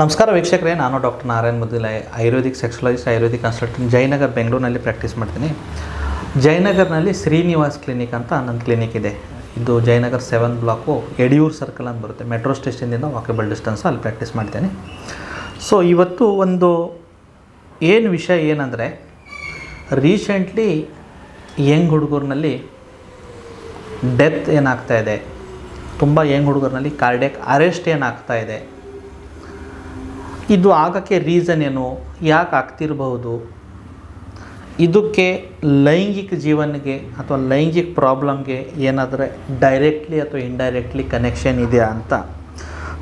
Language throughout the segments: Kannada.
ನಮಸ್ಕಾರ ವೀಕ್ಷಕರೇ, ನಾನು ಡಾಕ್ಟರ್ ನಾರಾಯಣ್ ಮುದ್ದಿಲ, ಆಯುರ್ವೇದಿಕ್ ಸೆಕ್ಸುಲಜಿಸ್ಟ್, ಆಯುರ್ವೇದಿಕ್ ಕನ್ಸಲ್ಟೆಂಟ್, ಜಯನಗರ್ ಬೆಂಗಳೂರಿನಲ್ಲಿ ಪ್ರಾಕ್ಟೀಸ್ ಮಾಡ್ತೀನಿ. ಜಯನಗರ್ನಲ್ಲಿ ಶ್ರೀನಿವಾಸ್ ಕ್ಲಿನಿಕ್ ಅಂತ ನನ್ನ ಕ್ಲಿನಿಕ್ ಇದೆ. ಇದು ಜಯನಗರ್ 7 ಬ್ಲಾಕು ಯಡಿಯೂರು ಸರ್ಕಲ್ ಅಂತ ಬರುತ್ತೆ. ಮೆಟ್ರೋ ಸ್ಟೇಷನಿಂದ ವಾಕೇಬಲ್ ಡಿಸ್ಟೆನ್ಸ್, ಅಲ್ಲಿ ಪ್ರಾಕ್ಟೀಸ್ ಮಾಡ್ತೇನೆ. ಸೊ ಇವತ್ತು ಒಂದು ವಿಷಯ ಏನಂದರೆ, ರೀಸೆಂಟ್ಲಿ ಯಂಗ್ ಹುಡುಗರಲ್ಲಿ ಡೆತ್ ಏನಾಗ್ತಾ ಇದೆ, ತುಂಬ ಯಂಗ್ ಹುಡುಗರಲ್ಲಿ ಕಾರ್ಡಿಯಾಕ್ ಅರೆಸ್ಟ್ ಏನಾಗ್ತಾ ಇದೆ, ಇದು ಆಗೋಕ್ಕೆ ರೀಸನ್ ಏನು, ಯಾಕೆ ಆಗ್ತಿರಬಹುದು, ಇದಕ್ಕೆ ಲೈಂಗಿಕ ಜೀವನಕ್ಕೆ ಅಥವಾ ಲೈಂಗಿಕ ಪ್ರಾಬ್ಲಮ್ಗೆ ಏನಾದರೂ ಡೈರೆಕ್ಟ್ಲಿ ಅಥವಾ ಇಂಡೈರೆಕ್ಟ್ಲಿ ಕನೆಕ್ಷನ್ ಇದೆಯಾ ಅಂತ.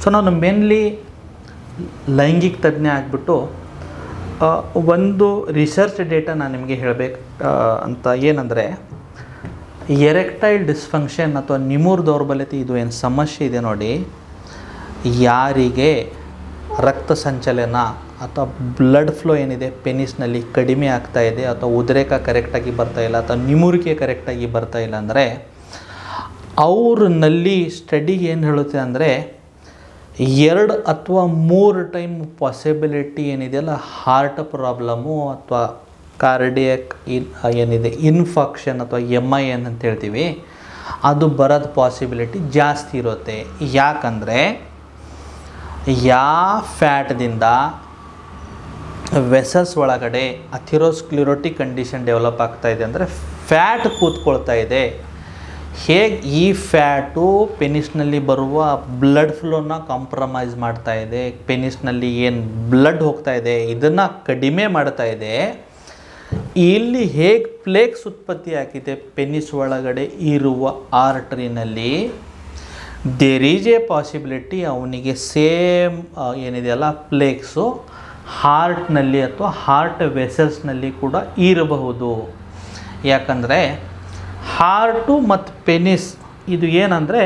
ಸೊ ನಾನು ಮೇನ್ಲಿ ಲೈಂಗಿಕ ತಜ್ಞ ಆಗಿಬಿಟ್ಟು ಒಂದು ರಿಸರ್ಚ್ ಡೇಟಾ ನಾನು ನಿಮಗೆ ಹೇಳಬೇಕು ಅಂತ. ಏನಂದರೆ, ಎರೆಕ್ಟೈಲ್ ಡಿಸ್ಫಂಕ್ಷನ್ ಅಥವಾ ನಿಮೂರ್ ದೌರ್ಬಲ್ಯತೆ, ಇದು ಏನು ಸಮಸ್ಯೆ ಇದೆ ನೋಡಿ, ಯಾರಿಗೆ ರಕ್ತ ಸಂಚಲನ ಅಥವಾ ಬ್ಲಡ್ ಫ್ಲೋ ಏನಿದೆ ಪೆನಿಸ್ನಲ್ಲಿ ಕಡಿಮೆ ಆಗ್ತಾ ಇದೆ, ಅಥವಾ ಉದ್ರೇಕ ಕರೆಕ್ಟಾಗಿ ಬರ್ತಾಯಿಲ್ಲ, ಅಥವಾ ನಿಮೂರಿಕೆ ಕರೆಕ್ಟಾಗಿ ಬರ್ತಾಯಿಲ್ಲ ಅಂದರೆ, ಅವ್ರನ್ನಲ್ಲಿ ಸ್ಟಡಿ ಏನು ಹೇಳುತ್ತೆ ಅಂದರೆ 2 ಅಥವಾ 3 ಟೈಮ್ ಪಾಸಿಬಿಲಿಟಿ ಏನಿದೆಯಲ್ಲ, ಹಾರ್ಟ್ ಪ್ರಾಬ್ಲಮ್ಮು ಅಥವಾ ಕಾರ್ಡಿಯಾಕ್ ಏನಿದೆ ಇನ್ಫೆಕ್ಷನ್ ಅಥವಾ MIN ಅಂತ ಹೇಳ್ತೀವಿ, ಅದು ಬರೋದು ಪಾಸಿಬಿಲಿಟಿ ಜಾಸ್ತಿ ಇರುತ್ತೆ. ಯಾಕಂದರೆ ಯಾವ ಫ್ಯಾಟ್ದಿಂದ ವೆಸಲ್ಸ್ ಒಳಗಡೆ ಅಥಿರೋಸ್ಕ್ಲಿರೋಟಿಕ್ ಕಂಡೀಷನ್ ಡೆವಲಪ್ ಆಗ್ತಾಯಿದೆ ಅಂದರೆ, ಫ್ಯಾಟ್ ಕೂತ್ಕೊಳ್ತಾ ಇದೆ. ಹೇಗೆ ಈ ಫ್ಯಾಟು ಪೆನಿಸ್ನಲ್ಲಿ ಬರುವ ಬ್ಲಡ್ ಫ್ಲೋನ ಕಾಂಪ್ರಮೈಸ್ ಮಾಡ್ತಾ ಇದೆ, ಪೆನಿಸ್ನಲ್ಲಿ ಏನು ಬ್ಲಡ್ ಹೋಗ್ತಾ ಇದೆ ಇದನ್ನು ಕಡಿಮೆ ಮಾಡ್ತಾ ಇದೆ. ಇಲ್ಲಿ ಹೇಗೆ ಪ್ಲೇಕ್ಸ್ ಉತ್ಪತ್ತಿ ಆಗಿದೆ ಪೆನಿಸ್ ಒಳಗಡೆ ಇರುವ ಆರ್ಟ್ರಿನಲ್ಲಿ, ದೇರ್ ಈಸ್ ಎ ಪಾಸಿಬಿಲಿಟಿ ಅವನಿಗೆ ಸೇಮ್ ಏನಿದೆಯಲ್ಲ ಪ್ಲೇಕ್ಸು ಹಾರ್ಟ್ನಲ್ಲಿ ಅಥವಾ ಹಾರ್ಟ್ ವೆಸಲ್ಸ್ನಲ್ಲಿ ಕೂಡ ಇರಬಹುದು. ಯಾಕಂದರೆ ಹಾರ್ಟು ಮತ್ತು ಪೆನಿಸ್ ಇದು ಏನಂದರೆ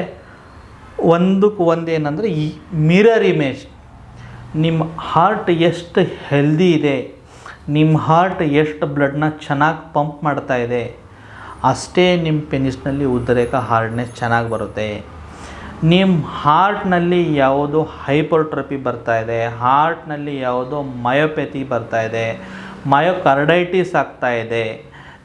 ಒಂದೇನಂದರೆ ಈ ಮಿರರ್ ಇಮೇಜ್. ನಿಮ್ಮ ಹಾರ್ಟ್ ಎಷ್ಟು ಹೆಲ್ದಿ ಇದೆ, ನಿಮ್ಮ ಹಾರ್ಟ್ ಎಷ್ಟು ಬ್ಲಡ್ನ ಚೆನ್ನಾಗಿ ಪಂಪ್ ಮಾಡ್ತಾ ಇದೆ, ಅಷ್ಟೇ ನಿಮ್ಮ ಪೆನಿಸ್ನಲ್ಲಿ ಉದ್ರೇಕ ಹಾರ್ಡ್ನೆಸ್ ಚೆನ್ನಾಗಿ ಬರುತ್ತೆ. ನಿಮ್ಮ ಹಾರ್ಟ್ನಲ್ಲಿ ಯಾವುದೋ ಹೈಪರ್ಟ್ರಫಿ ಬರ್ತಾ ಇದೆ, ಹಾರ್ಟ್ನಲ್ಲಿ ಯಾವುದೋ ಮಯೋಪ್ಯಾಥಿ ಬರ್ತಾ ಇದೆ, ಮಯೋಕಾರ್ಡೈಟಿಸ್ ಆಗ್ತಾ ಇದೆ,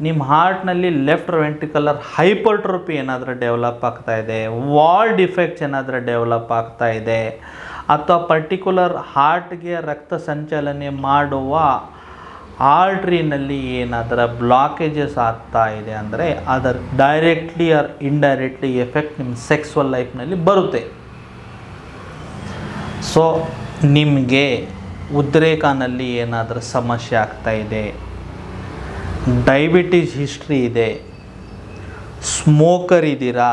ನಿಮ್ಮ ಹಾರ್ಟ್ನಲ್ಲಿ ಲೆಫ್ಟ್ ವೆಂಟ್ರಿಕಲರ್ ಹೈಪರ್ಟ್ರಫಿ ಏನಾದರೂ ಡೆವಲಪ್ ಆಗ್ತಾ ಇದೆ, ವಾಲ್ ಡಿಫೆಕ್ಟ್ಸ್ ಏನಾದರೂ ಡೆವಲಪ್ ಆಗ್ತಾ ಇದೆ, ಅಥವಾ ಪರ್ಟಿಕ್ಯುಲರ್ ಹಾರ್ಟ್ಗೆ ರಕ್ತ ಸಂಚಲನೆ ಮಾಡುವ ಆರ್ಟ್ರಿನಲ್ಲಿ ಏನಾದರೂ ಬ್ಲಾಕೇಜಸ್ ಆಗ್ತಾ ಇದೆ ಅಂದರೆ, ಅದರ ಡೈರೆಕ್ಟ್ಲಿ ಆರ್ ಇಂಡೈರೆಕ್ಟ್ಲಿ ಎಫೆಕ್ಟ್ ನಿಮ್ಮ ಸೆಕ್ಸುವಲ್ ಲೈಫ್ನಲ್ಲಿ ಬರುತ್ತೆ. ಸೊ ನಿಮಗೆ ಉದ್ರೇಕನಲ್ಲಿ ಏನಾದರೂ ಸಮಸ್ಯೆ ಆಗ್ತಾ ಇದೆ, ಡಯಾಬಿಟಿಸ್ ಹಿಸ್ಟ್ರಿ ಇದೆ, ಸ್ಮೋಕರ್ ಇದ್ದೀರಾ,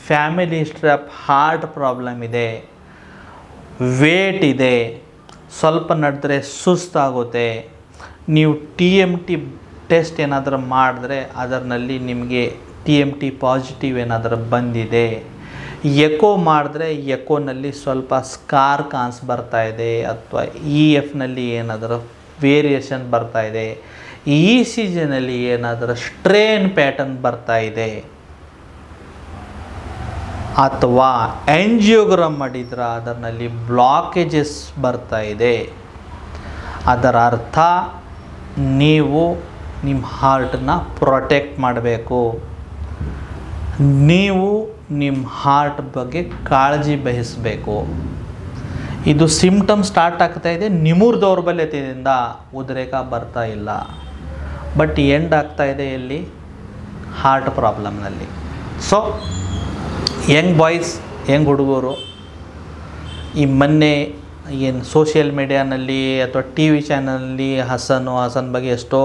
family history of heart problem ಇದೆ, ವೇಟ್ ಇದೆ, ಸ್ವಲ್ಪ ನಡೆದ್ರೆ ಸುಸ್ತಾಗುತ್ತೆ, ನೀವು TMT ಟೆಸ್ಟ್ ಏನಾದರೂ ಮಾಡಿದ್ರೆ ಅದರಲ್ಲಿ ನಿಮಗೆ TMT ಪಾಸಿಟಿವ್ ಏನಾದರೂ ಬಂದಿದೆ, ಎಕೋ ಮಾಡಿದ್ರೆ ಎಕೋನಲ್ಲಿ ಸ್ವಲ್ಪ ಸ್ಕಾರ್ ಬರ್ತಾ ಇದೆ, ಅಥವಾ EFನಲ್ಲಿ ಏನಾದರೂ ವೇರಿಯೇಷನ್ ಬರ್ತಾ ಇದೆ, ECGನಲ್ಲಿ ಏನಾದರೂ ಸ್ಟ್ರೇನ್ ಪ್ಯಾಟರ್ನ್ ಬರ್ತಾ ಇದೆ, ಅಥವಾ ಆಂಜಿಯೋಗ್ರಾಮ್ ಮಾಡಿದ್ರೆ ಅದರಲ್ಲಿ ಬ್ಲಾಕೇಜಸ್ ಬರ್ತಾ ಇದೆ, ಅದರ ಅರ್ಥ ನೀವು ನಿಮ್ಮ ಹಾರ್ಟನ್ನ ಪ್ರೊಟೆಕ್ಟ್ ಮಾಡಬೇಕು. ನೀವು ನಿಮ್ಮ ಹಾರ್ಟ್ ಬಗ್ಗೆ ಕಾಳಜಿ ವಹಿಸಬೇಕು. ಇದು ಸಿಂಪ್ಟಮ್ ಸ್ಟಾರ್ಟ್ ಆಗ್ತಾ ಇದೆ, ನಿಮೂರ್ ದೌರ್ಬಲ್ಯತೆಯಿಂದ ಉದ್ರೇಕ ಬರ್ತಾ ಇಲ್ಲ, ಬಟ್ ಎಂಡ್ ಆಗ್ತಾ ಇದೆ ಎಲ್ಲಿ, ಹಾರ್ಟ್ ಪ್ರಾಬ್ಲಮ್ನಲ್ಲಿ. ಸೊ ಯಂಗ್ ಬಾಯ್ಸ್, ಯಂಗ್ ಹುಡುಗರು ಈ ಮೊನ್ನೆ ಏನು ಸೋಷಿಯಲ್ ಮೀಡಿಯಾನಲ್ಲಿ ಅಥವಾ TV ಚಾನಲಲ್ಲಿ ಹಸನ್ ಬಗ್ಗೆ ಎಷ್ಟೋ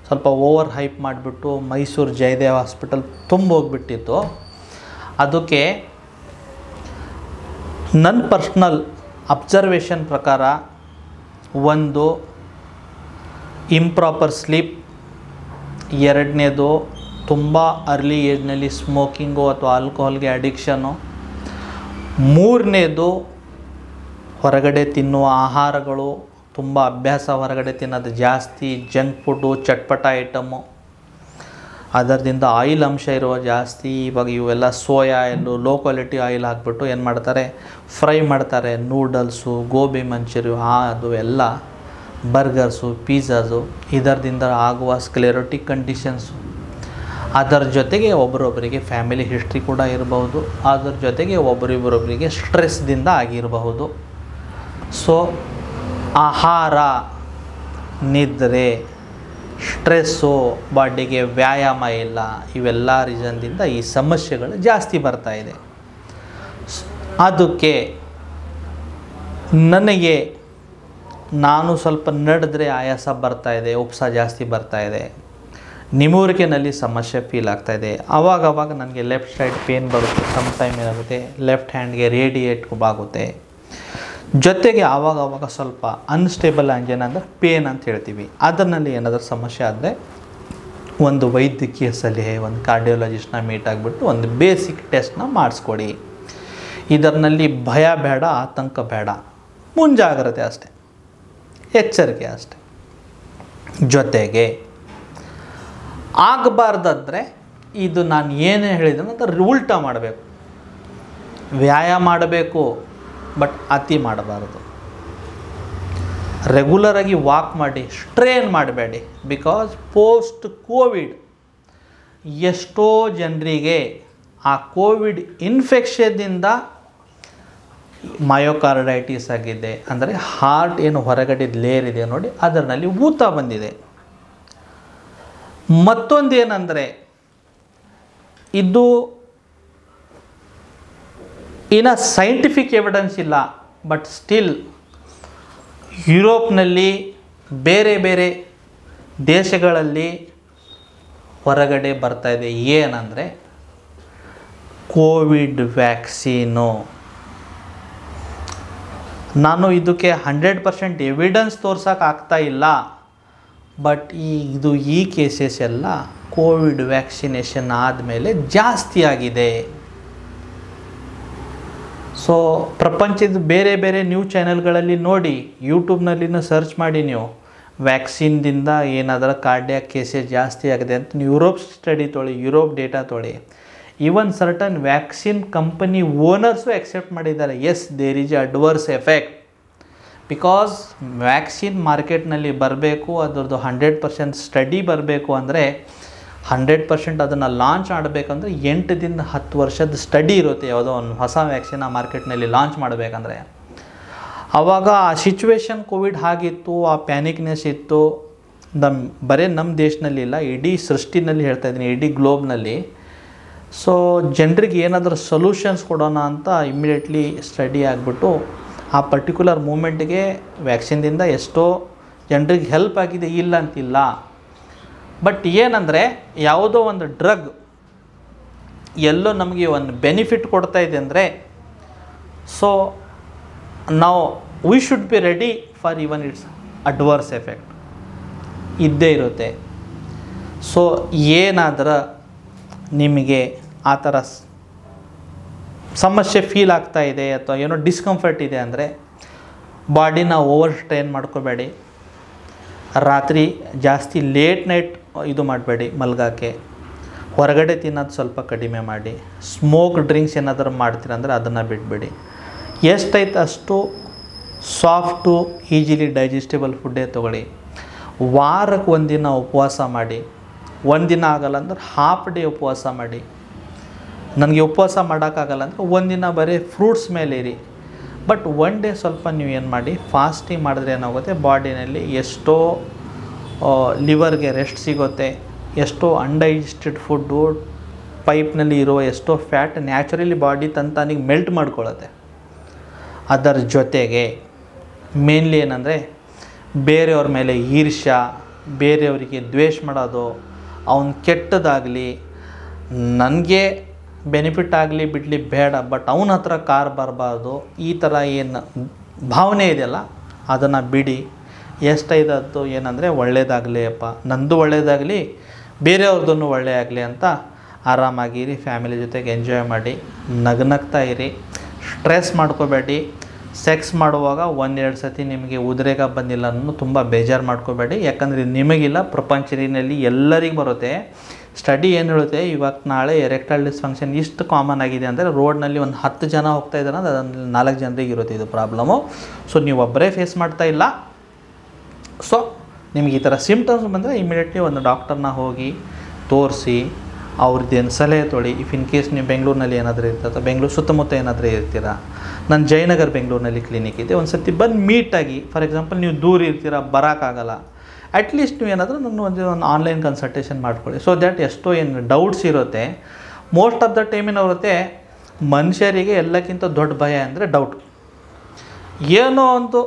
ಸ್ವಲ್ಪ ಓವರ್ ಹೈಪ್ ಮಾಡಿಬಿಟ್ಟು ಮೈಸೂರು ಜಯದೇವ ಹಾಸ್ಪಿಟಲ್ ತುಂಬ ಹೋಗ್ಬಿಟ್ಟಿತ್ತು. ಅದಕ್ಕೆ ನನ್ನ ಪರ್ಸ್ನಲ್ ಅಬ್ಸರ್ವೇಷನ್ ಪ್ರಕಾರ, ಒಂದು ಇಂಪ್ರಾಪರ್ ಸ್ಲೀಪ್, ಎರಡನೇದು ತುಂಬ ಅರ್ಲಿ ಏಜ್ನಲ್ಲಿ ಸ್ಮೋಕಿಂಗು ಅಥವಾ ಆಲ್ಕೋಹಾಲ್ಗೆ ಅಡಿಕ್ಷನ್ನು, ಮೂರನೇದು ಹೊರಗಡೆ ತಿನ್ನುವ ಆಹಾರಗಳು, ತುಂಬ ಅಭ್ಯಾಸ ಹೊರಗಡೆ ತಿನ್ನೋದು ಜಾಸ್ತಿ, ಜಂಕ್ ಫುಡ್ಡು, ಚಟ್ಪಟ ಐಟಮು, ಅದರಿಂದ ಆಯಿಲ್ ಅಂಶ ಇರುವ ಜಾಸ್ತಿ. ಇವಾಗ ಇವೆಲ್ಲ soya oil, low quality oil ಹಾಕ್ಬಿಟ್ಟು ಏನು ಮಾಡ್ತಾರೆ, ಫ್ರೈ ಮಾಡ್ತಾರೆ. ನೂಡಲ್ಸು, ಗೋಬಿ ಮಂಚೂರಿ, ಅದು ಎಲ್ಲ ಬರ್ಗರ್ಸು, ಪಿಜ್ಜಾಸು, ಇದರಿಂದ ಆಗುವ ಸ್ಕ್ಲೆರೋಟಿಕ್ ಕಂಡೀಷನ್ಸು. ಅದರ ಜೊತೆಗೆ ಒಬ್ಬರೊಬ್ಬರಿಗೆ ಫ್ಯಾಮಿಲಿ ಹಿಸ್ಟ್ರಿ ಕೂಡ ಇರಬಹುದು. ಅದರ ಜೊತೆಗೆ ಒಬ್ಬರಿಬ್ಬರೊಬ್ಬರಿಗೆ ಸ್ಟ್ರೆಸ್ದಿಂದ ಆಗಿರಬಹುದು. ಸೊ ಆಹಾರ, ನಿದ್ರೆ, ಸ್ಟ್ರೆಸ್ಸು, ಬಾಡಿಗೆ ವ್ಯಾಯಾಮ ಇಲ್ಲ, ಇವೆಲ್ಲ ರೀಸನ್ದಿಂದ ಈ ಸಮಸ್ಯೆಗಳು ಜಾಸ್ತಿ ಬರ್ತಾಯಿದೆ. ಅದಕ್ಕೆ ನನಗೆ ನಾನು ಸ್ವಲ್ಪ ನಡೆದ್ರೆ ಆಯಾಸ ಬರ್ತಾಯಿದೆ, ಉಪ್ಸ ಜಾಸ್ತಿ ಬರ್ತಾಯಿದೆ, ನಿಮೂರಿಕೆನಲ್ಲಿ ಸಮಸ್ಯೆ ಫೀಲ್ ಆಗ್ತಾಯಿದೆ. ಆವಾಗವಾಗ ನನಗೆ ಲೆಫ್ಟ್ ಸೈಡ್ ಪೇನ್ ಬರುತ್ತೆ, ಸಮ್ ಟೈಮ್ ಏನಾಗುತ್ತೆ ಲೆಫ್ಟ್ ಹ್ಯಾಂಡ್ಗೆ ರೇಡಿಯೇಟ್ ಆಗುತ್ತೆ. ಜೊತೆಗೆ ಆವಾಗವಾಗ ಸ್ವಲ್ಪ ಅನ್ಸ್ಟೇಬಲ್ ಆಂಜಿನ ಅಂದರೆ ಪೇನ್ ಅಂತ ಹೇಳ್ತೀವಿ. ಅದರಲ್ಲಿ ಏನಾದರೂ ಸಮಸ್ಯೆ ಆದರೆ ಒಂದು ವೈದ್ಯಕೀಯ ಸಲಹೆ, ಒಂದು ಕಾರ್ಡಿಯೋಲಜಿಸ್ಟ್ನ ಮೀಟ್ ಆಗಿಬಿಟ್ಟು ಒಂದು ಬೇಸಿಕ್ ಟೆಸ್ಟ್ನ ಮಾಡಿಸ್ಕೊಡಿ. ಇದರಲ್ಲಿ ಭಯ ಬೇಡ, ಆತಂಕ ಬೇಡ, ಮುಂಜಾಗ್ರತೆ ಅಷ್ಟೆ, ಎಚ್ಚರಿಕೆ ಅಷ್ಟೆ. ಜೊತೆಗೆ ಆಗಬಾರ್ದಾದ್ರೆ ಇದು ನಾನು ಏನೇ ಹೇಳಿದೆ ಅಂತ ಉಲ್ಟಾ ಮಾಡಬೇಕು. ವ್ಯಾಯಾಮ ಮಾಡಬೇಕು, ಬಟ್ ಅತಿ ಮಾಡಬಾರ್ದು. ರೆಗ್ಯುಲರಾಗಿ ವಾಕ್ ಮಾಡಿ, ಸ್ಟ್ರೇನ್ ಮಾಡಬೇಡಿ. ಬಿಕಾಸ್ ಪೋಸ್ಟ್ ಕೋವಿಡ್ ಎಷ್ಟೋ ಜನರಿಗೆ ಆ ಕೋವಿಡ್ ಇನ್ಫೆಕ್ಷನ್ನಿಂದ ಮಯೋಕಾರ್ಡೈಟಿಸ್ ಆಗಿದೆ. ಅಂದರೆ ಹಾರ್ಟ್ ಏನು ಹೊರಗಡೆ ಲೇಯರ್ ಇದೆ ನೋಡಿ, ಅದರಲ್ಲಿ ಊತ ಬಂದಿದೆ. ಮತ್ತೊಂದು ಏನಂದರೆ ಇದು ಇನ್ನು ಸೈಂಟಿಫಿಕ್ ಎವಿಡೆನ್ಸ್ ಇಲ್ಲ, ಬಟ್ ಸ್ಟಿಲ್ ಯುರೋಪ್ನಲ್ಲಿ ಬೇರೆ ಬೇರೆ ದೇಶಗಳಲ್ಲಿ ಹೊರಗಡೆ ಬರ್ತಾಯಿದೆ. ಏನಂದರೆ ಕೋವಿಡ್ ವ್ಯಾಕ್ಸೀನು. ನಾನು ಇದಕ್ಕೆ 100% ಎವಿಡೆನ್ಸ್ ತೋರ್ಸೋಕ್ಕಾಗ್ತಾ ಇಲ್ಲ, ಬಟ್ ಈ ಕೇಸಸ್ ಎಲ್ಲ ಕೋವಿಡ್ ವ್ಯಾಕ್ಸಿನೇಷನ್ ಆದಮೇಲೆ ಜಾಸ್ತಿ ಆಗಿದೆ. ಸೊ ಪ್ರಪಂಚದ ಬೇರೆ ಬೇರೆ ನ್ಯೂಸ್ ಚಾನೆಲ್ಗಳಲ್ಲಿ ನೋಡಿ, ಯೂಟ್ಯೂಬ್ನಲ್ಲಿನೂ ಸರ್ಚ್ ಮಾಡಿ ನೀವು, ವ್ಯಾಕ್ಸಿನ್ದಿಂದ ಏನಾದರೂ ಕಾರ್ಡಿಯಾಕ್ ಕೇಸಸ್ ಜಾಸ್ತಿ ಆಗಿದೆ ಅಂತ ಯುರೋಪ್ ಸ್ಟಡಿ ತೊಳಿ, ಯುರೋಪ್ ಡೇಟಾ ತೊಳಿ. Even certain vaccine company owners accept ಮಾಡಿದ್ದಾರೆ, yes there is a adverse effect. Because vaccine ಮಾರ್ಕೆಟ್ನಲ್ಲಿ ಬರಬೇಕು, ಅದರದ್ದು 100% ಸ್ಟಡಿ ಬರಬೇಕು ಅಂದರೆ 100% ಅದನ್ನು ಲಾಂಚ್ ಮಾಡಬೇಕಂದ್ರೆ 8 ದಿಂದ 10 ವರ್ಷದ ಸ್ಟಡಿ ಇರುತ್ತೆ. ಯಾವುದೋ ಒಂದು ಹೊಸ ವ್ಯಾಕ್ಸಿನ್ ಆ ಮಾರ್ಕೆಟ್ನಲ್ಲಿ ಲಾಂಚ್ ಮಾಡಬೇಕಂದ್ರೆ. ಆವಾಗ ಆ ಸಿಚುವೇಶನ್ ಕೋವಿಡ್ ಆಗಿತ್ತು, ಆ ಪ್ಯಾನಿಕ್ನೆಸ್ ಇತ್ತು. ಬರೀ ನಮ್ಮ ದೇಶದಲ್ಲಿ ಇಲ್ಲ, ಇಡೀ ಸೃಷ್ಟಿನಲ್ಲಿ ಹೇಳ್ತಾ ಇದ್ದೀನಿ, ಇಡೀ ಗ್ಲೋಬ್ನಲ್ಲಿ. ಸೊ ಜನರಿಗೆ ಏನಾದರೂ ಸೊಲ್ಯೂಷನ್ಸ್ ಕೊಡೋಣ ಅಂತ ಇಮ್ಮಿಡಿಯೇಟ್ಲಿ ಸ್ಟಡಿ ಆಗಿಬಿಟ್ಟು ಆ ಪರ್ಟಿಕ್ಯುಲರ್ ಮೂಮೆಂಟ್ಗೆ ವ್ಯಾಕ್ಸಿನ್ದಿಂದ ಎಷ್ಟೋ ಜನರಿಗೆ ಹೆಲ್ಪ್ ಆಗಿದೆ, ಇಲ್ಲ ಅಂತಿಲ್ಲ. ಬಟ್ ಏನಂದರೆ ಯಾವುದೋ ಒಂದು ಡ್ರಗ್ ಎಲ್ಲೋ ನಮಗೆ ಒಂದು ಬೆನಿಫಿಟ್ ಕೊಡ್ತಾ ಇದೆ ಅಂದರೆ, ಸೊ ನಾವು we should be ready for even it's adverse effect ಇದ್ದೇ ಇರುತ್ತೆ. ಸೊ ಏನಾದರೂ ನಿಮಗೆ ಆ ಥರ ಸಮಸ್ಯೆ ಫೀಲ್ ಆಗ್ತಾ ಇದೆ ಅಥವಾ ಏನೋ ಡಿಸ್ಕಂಫರ್ಟ್ ಇದೆ ಅಂದರೆ ಬಾಡಿನ ಓವರ್ ಸ್ಟ್ರೈನ್ ಮಾಡ್ಕೋಬೇಡಿ. ರಾತ್ರಿ ಜಾಸ್ತಿ ಲೇಟ್ ನೈಟ್ ಇದು ಮಾಡಬೇಡಿ ಮಲ್ಗೋಕ್ಕೆ. ಹೊರಗಡೆ ತಿನ್ನೋದು ಸ್ವಲ್ಪ ಕಡಿಮೆ ಮಾಡಿ. ಸ್ಮೋಕ್ ಡ್ರಿಂಕ್ಸ್ ಏನಾದರೂ ಮಾಡ್ತೀರಂದರೆ ಅದನ್ನು ಬಿಟ್ಬಿಡಿ. ಎಷ್ಟೈತೆ ಅಷ್ಟು ಸಾಫ್ಟು ಈಜಿಲಿ ಡೈಜೆಸ್ಟಿಬಲ್ ಫುಡ್ಡೇ ತೊಗೊಳ್ಳಿ. ವಾರಕ್ಕೆ ಒಂದಿನ ಉಪವಾಸ ಮಾಡಿ. ಒಂದಿನ ಆಗಲ್ಲ ಅಂದ್ರೆ ಹಾಫ್ ಡೇ ಉಪವಾಸ ಮಾಡಿ. ನನಗೆ ಉಪವಾಸ ಮಾಡೋಕ್ಕಾಗಲ್ಲ ಅಂದರೆ ಒಂದಿನ ಬರೀ ಫ್ರೂಟ್ಸ್ ಮೇಲೆ ಇರಿ. ಬಟ್ ಒನ್ ಡೇ ಸ್ವಲ್ಪ ನೀವು ಏನು ಮಾಡಿ, ಫಾಸ್ಟಿಂಗ್ ಮಾಡಿದ್ರೆ ಏನಾಗುತ್ತೆ, ಬಾಡಿನಲ್ಲಿ ಎಷ್ಟೋ ಲಿವರ್ಗೆ ರೆಸ್ಟ್ ಸಿಗುತ್ತೆ. ಎಷ್ಟೋ ಅನ್ಡೈಜೆಸ್ಟೆಡ್ ಫುಡ್ಡು ಪೈಪ್ನಲ್ಲಿ ಇರೋ ಎಷ್ಟೋ ಫ್ಯಾಟ್ ನ್ಯಾಚುರಲಿ ಬಾಡಿ ತಂತಾನಿಗೆ ಮೆಲ್ಟ್ ಮಾಡ್ಕೊಳ್ಳುತ್ತೆ. ಅದರ ಜೊತೆಗೆ ಮೇನ್ಲಿ ಏನಂದರೆ ಬೇರೆಯವ್ರ ಮೇಲೆ ಈರ್ಷ್ಯ, ಬೇರೆಯವರಿಗೆ ದ್ವೇಷ ಮಾಡೋದು, ಅವನು ಕೆಟ್ಟದಾಗಲಿ ನನಗೆ ಬೆನಿಫಿಟ್ ಆಗಲಿ ಬಿಡಲಿ ಬೇಡ, ಬಟ್ ಅವನ ಹತ್ರ ಕಾರ್ ಬರಬಾರ್ದು, ಈ ಥರ ಏನು ಭಾವನೆ ಇದೆಯಲ್ಲ ಅದನ್ನು ಬಿಡಿ. ಎಷ್ಟೈದದ್ದು ಏನಂದರೆ ಒಳ್ಳೆಯದಾಗಲಿ ಅಪ್ಪ, ನಂದು ಒಳ್ಳೆಯದಾಗಲಿ, ಬೇರೆಯವ್ರದ್ದೂ ಒಳ್ಳೆಯದಾಗಲಿ ಅಂತ ಆರಾಮಾಗಿರಿ. ಫ್ಯಾಮಿಲಿ ಜೊತೆಗೆ ಎಂಜಾಯ್ ಮಾಡಿ, ನಗ್ನಗ್ತಾ ಇರಿ, ಸ್ಟ್ರೆಸ್ ಮಾಡ್ಕೋಬೇಡಿ. ಸೆಕ್ಸ್ ಮಾಡುವಾಗ 1-2 ಸತಿ ನಿಮಗೆ ಉದ್ರೇಕ ಬಂದಿಲ್ಲ ಅನ್ನೋ ತುಂಬ ಬೇಜಾರು ಮಾಡ್ಕೋಬೇಡಿ. ಯಾಕಂದರೆ ನಿಮಗಿಲ್ಲ, ಪ್ರಪಂಚದಲ್ಲಿ ಎಲ್ಲರಿಗೂ ಬರುತ್ತೆ. ಸ್ಟಡಿ ಏನು ಹೇಳುತ್ತೆ, ಇವಾಗ ನಾಳೆ ಎರೆಕ್ಟೈಲ್ ಡಿಸ್ಫಂಕ್ಷನ್ ಇಷ್ಟು ಕಾಮನ್ ಆಗಿದೆ ಅಂದರೆ ರೋಡ್ನಲ್ಲಿ ಒಂದು 10 ಜನ ಹೋಗ್ತಾ ಇದ್ದಾರೆ ಅಂದರೆ ಅದರಲ್ಲಿ 4 ಜನರಿಗೆ ಇರುತ್ತೆ ಇದು ಪ್ರಾಬ್ಲಮು. ಸೊ ನೀವು ಒಬ್ಬರೇ ಫೇಸ್ ಮಾಡ್ತಾ ಇಲ್ಲ. ಸೊ ನಿಮ್ಗೆ ಈ ಥರ ಸಿಮ್ಟಮ್ಸ್ ಬಂದರೆ ಇಮಿಡಿಯೇಟ್ಲಿ ಒಂದು ಡಾಕ್ಟರ್ನ ಹೋಗಿ ತೋರಿಸಿ ಅವ್ರದ್ದೇನು ಸಲಹೆ ತೊಳಿ. ಇಫ್ ಇನ್ ಕೇಸ್ ನೀವು ಬೆಂಗಳೂರಿನಲ್ಲಿ ಏನಾದರೂ ಇರ್ತದೆ, ಬೆಂಗಳೂರು ಸುತ್ತಮುತ್ತ ಏನಾದರೂ ಇರ್ತೀರಾ, ನಾನು ಜಯನಗರ್ ಬೆಂಗಳೂರಿನಲ್ಲಿ ಕ್ಲಿನಿಕ್ ಇದೆ, ಒಂದು ಸರ್ತಿ ಬಂದು ಮೀಟಾಗಿ. ಫಾರ್ ಎಕ್ಸಾಂಪಲ್ ನೀವು ದೂರ ಇರ್ತೀರಾ, ಬರೋಕ್ಕಾಗಲ್ಲ, ಅಟ್ಲೀಸ್ಟ್ ನೀವು ಏನಾದರೂ ನನ್ನ ಒಂದು ಆನ್ಲೈನ್ ಕನ್ಸಲ್ಟೇಷನ್ ಮಾಡ್ಕೊಳ್ಳಿ. ಸೊ ದ್ಯಾಟ್ ಎಷ್ಟೋ ಏನು ಡೌಟ್ಸ್ ಇರುತ್ತೆ, ಮೋಸ್ಟ್ ಆಫ್ ದ ಟೈಮ್ ಏನಾಗುತ್ತೆ ಮನುಷ್ಯರಿಗೆ ಎಲ್ಲಕ್ಕಿಂತ ದೊಡ್ಡ ಭಯ ಅಂದರೆ ಡೌಟ್. ಏನೋ ಒಂದು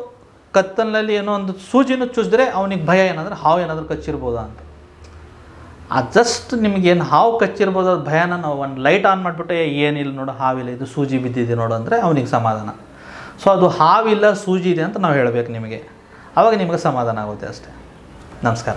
ಕತ್ತಲಲ್ಲಿ ಏನೋ ಒಂದು ಸೂಜಿನೂ ಚುಚ್ಚಿದ್ರೆ ಅವನಿಗೆ ಭಯ ಏನಂದರೆ ಹಾವು ಏನಾದರೂ ಕಚ್ಚಿರ್ಬೋದಾ ಅಂತ. ಅದು ಜಸ್ಟ್ ನಿಮಗೇನು ಹಾವು ಕಚ್ಚಿರ್ಬೋದು ಅದು ಭಯನ ನಾವು ಒಂದು ಲೈಟ್ ಆನ್ ಮಾಡಿಬಿಟ್ಟೆ ಏನಿಲ್ಲ ನೋಡು ಹಾವಿಲ್ಲ ಇದು ಸೂಜಿ ಬಿದ್ದಿದೆ ನೋಡು ಅಂದರೆ ಅವನಿಗೆ ಸಮಾಧಾನ. ಸೊ ಅದು ಹಾವಿಲ್ಲ ಸೂಜಿ ಇದೆ ಅಂತ ನಾವು ಹೇಳಬೇಕು ನಿಮಗೆ, ಆವಾಗ ನಿಮಗೆ ಸಮಾಧಾನ ಆಗುತ್ತೆ ಅಷ್ಟೇ. ನಮಸ್ಕಾರ.